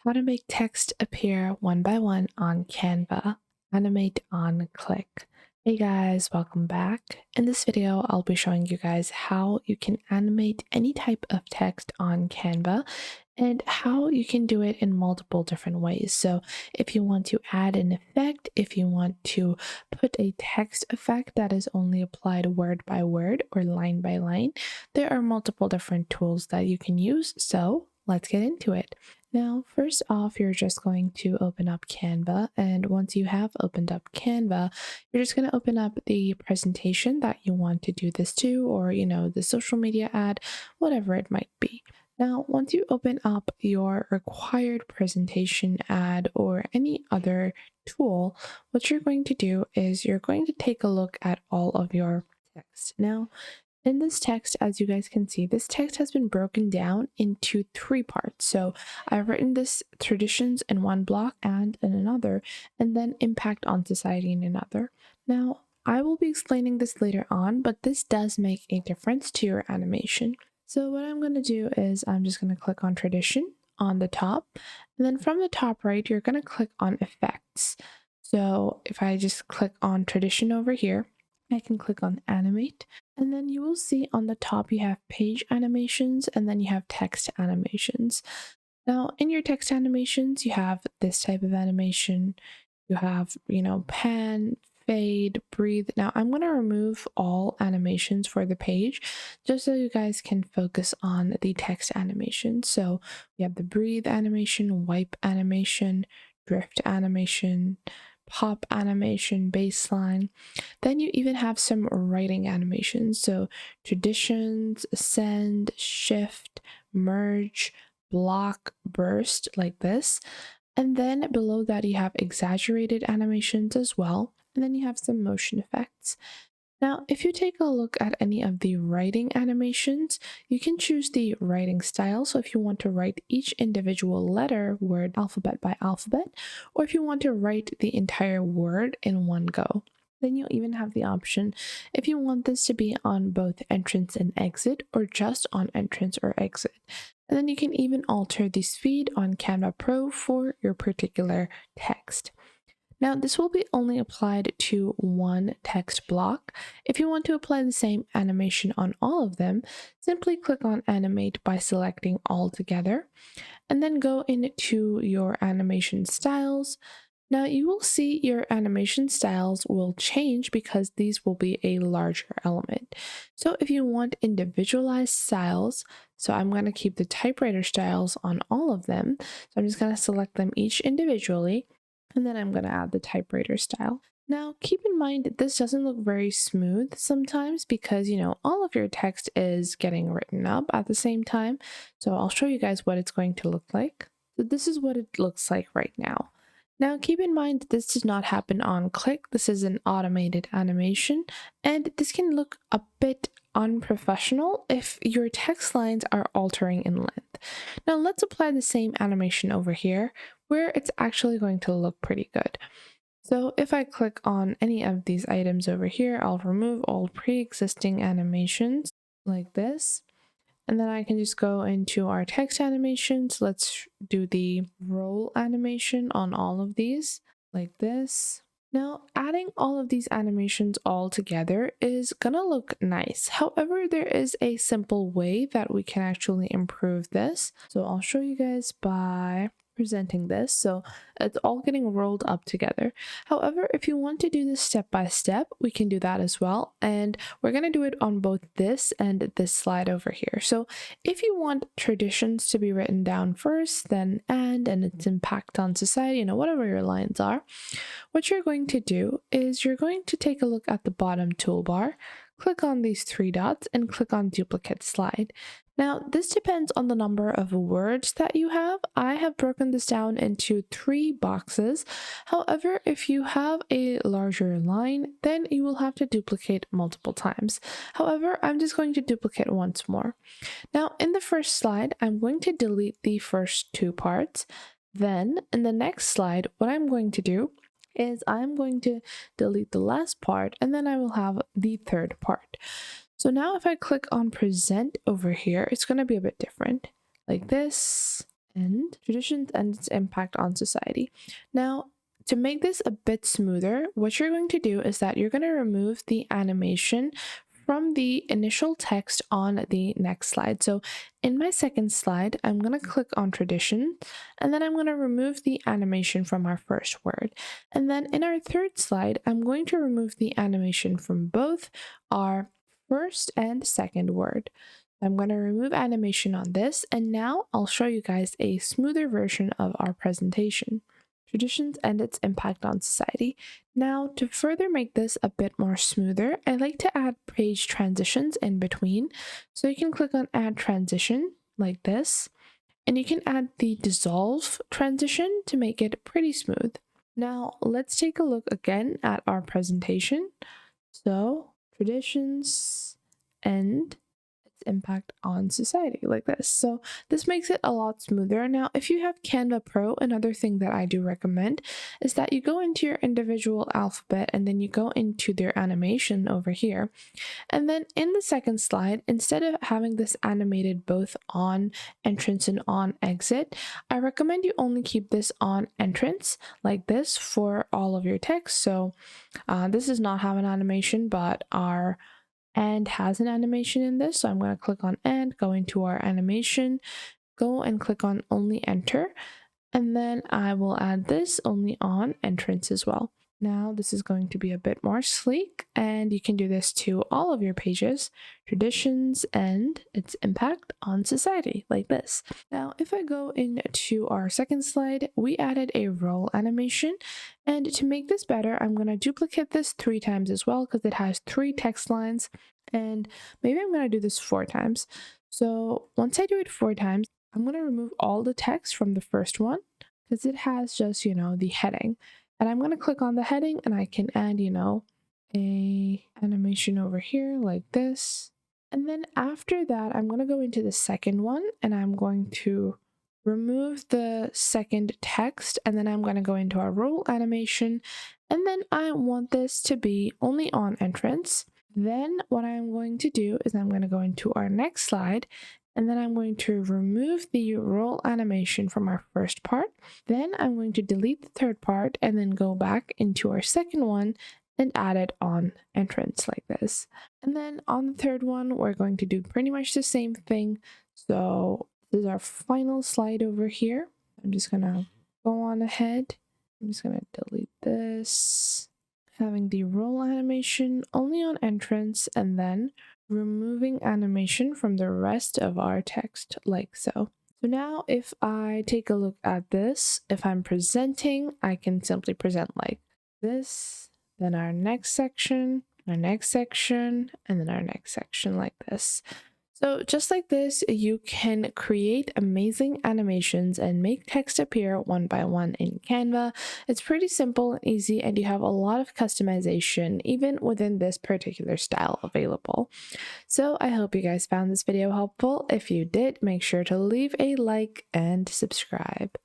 How to make text appear one by one on Canva. Animate on click. Hey guys, welcome back. In this video, I'll be showing you guys how you can animate any type of text on Canva and how you can do it in multiple different ways. So if you want to add an effect, if you want to put a text effect that is only applied word by word or line by line, there are multiple different tools that you can use. So let's get into it. Now, first off, you're just going to open up Canva, and once you have opened up Canva, you're just going to open up the presentation that you want to do this to, or the social media ad, whatever it might be. Now, once you open up your required presentation ad or any other tool, what you're going to do is you're going to take a look at all of your text. Now, in this text, as you guys can see, this text has been broken down into three parts. So I've written this traditions in one block and in another, and then impact on society in another. Now, I will be explaining this later on, but this does make a difference to your animation. So what I'm going to do is I'm just going to click on tradition on the top, and then from the top right, you're going to click on effects. So if I just click on tradition over here, I can click on animate, and then you will see on the top you have page animations and then you have text animations. Now in your text animations, you have this type of animation. You have, pan, fade, breathe. Now I'm going to remove all animations for the page just so you guys can focus on the text animation. So we have the breathe animation, wipe animation, drift animation, pop animation, baseline. Then you even have some writing animations. So traditions, ascend, shift, merge, block, burst, like this. And then below that, you have exaggerated animations as well. And then you have some motion effects. Now, if you take a look at any of the writing animations, you can choose the writing style. So if you want to write each individual letter, word, alphabet by alphabet, or if you want to write the entire word in one go. Then you'll even have the option if you want this to be on both entrance and exit, or just on entrance or exit. And then you can even alter the speed on Canva Pro for your particular text. Now, this will be only applied to one text block. If you want to apply the same animation on all of them, simply click on Animate by selecting all together, and then go into your animation styles. Now, you will see your animation styles will change because these will be a larger element. So if you want individualized styles, so I'm going to keep the typewriter styles on all of them. So I'm just going to select them each individually, and then I'm going to add the typewriter style. Now, keep in mind that this doesn't look very smooth sometimes because, all of your text is getting written up at the same time. So I'll show you guys what it's going to look like. So this is what it looks like right now. Now, keep in mind this does not happen on click. This is an automated animation, and this can look a bit unprofessional if your text lines are altering in length. Now, let's apply the same animation over here where it's actually going to look pretty good. So if I click on any of these items over here, I'll remove all pre-existing animations like this. And then I can just go into our text animations. Let's do the roll animation on all of these like this. Now, adding all of these animations all together is gonna look nice. However, there is a simple way that we can actually improve this. So I'll show you guys by presenting this. So it's all getting rolled up together. However, if you want to do this step by step, we can do that as well. And we're going to do it on both this and this slide over here. So if you want traditions to be written down first, then and its impact on society, whatever your lines are, what you're going to do is you're going to take a look at the bottom toolbar, click on these three dots and click on duplicate slide. Now, this depends on the number of words that you have. I have broken this down into 3 boxes. However, if you have a larger line, then you will have to duplicate multiple times. However, I'm just going to duplicate once more. Now, in the first slide, I'm going to delete the first 2 parts. Then, in the next slide, what I'm going to do is I'm going to delete the last part, and then I will have the third part. So now if I click on present over here, it's going to be a bit different like this and traditions and its impact on society. Now, to make this a bit smoother, what you're going to do is that you're going to remove the animation from the initial text on the next slide. So in my second slide, I'm going to click on tradition, and then I'm going to remove the animation from our first word. And then in our third slide, I'm going to remove the animation from both our first and second word. I'm going to remove animation on this, and now I'll show you guys a smoother version of our presentation. Traditions and its impact on society. Now, to further make this a bit more smoother, I like to add page transitions in between. So you can click on add transition like this, and you can add the dissolve transition to make it pretty smooth. Now, let's take a look again at our presentation. So, traditions and impact on society like this. So this makes it a lot smoother. Now, if you have Canva Pro, another thing that I do recommend is that you go into your individual alphabet and then you go into their animation over here. And then in the second slide, instead of having this animated both on entrance and on exit, I recommend you only keep this on entrance like this for all of your text. So this does not have an animation, but our and has an animation in this. So I'm going to click on and, go into our animation, go and click on only enter. And then I will add this only on entrance as well. Now this is going to be a bit more sleek, and you can do this to all of your pages, traditions and its impact on society like this. Now, if I go into our second slide, we added a roll animation, and to make this better, I'm going to duplicate this 3 times as well because it has 3 text lines, and maybe I'm going to do this 4 times. So once I do it 4 times, I'm going to remove all the text from the first one because it has just, the heading. And I'm going to click on the heading and I can add, a animation over here like this. And then after that, I'm going to go into the second one and I'm going to remove the second text, and then I'm going to go into our roll animation. And then I want this to be only on entrance. Then what I'm going to do is I'm going to go into our next slide, and then I'm going to remove the roll animation from our first part. Then I'm going to delete the third part and then go back into our second one and add it on entrance like this. And then on the third one, we're going to do pretty much the same thing. So this is our final slide over here. I'm just gonna go on ahead. I'm just gonna delete this, having the roll animation only on entrance, and then removing animation from the rest of our text like so. So now if I take a look at this, if I'm presenting, I can simply present like this, then our next section, and then our next section like this. So just like this, you can create amazing animations and make text appear one by one in Canva. It's pretty simple and easy, and you have a lot of customization even within this particular style available. So I hope you guys found this video helpful. If you did, make sure to leave a like and subscribe.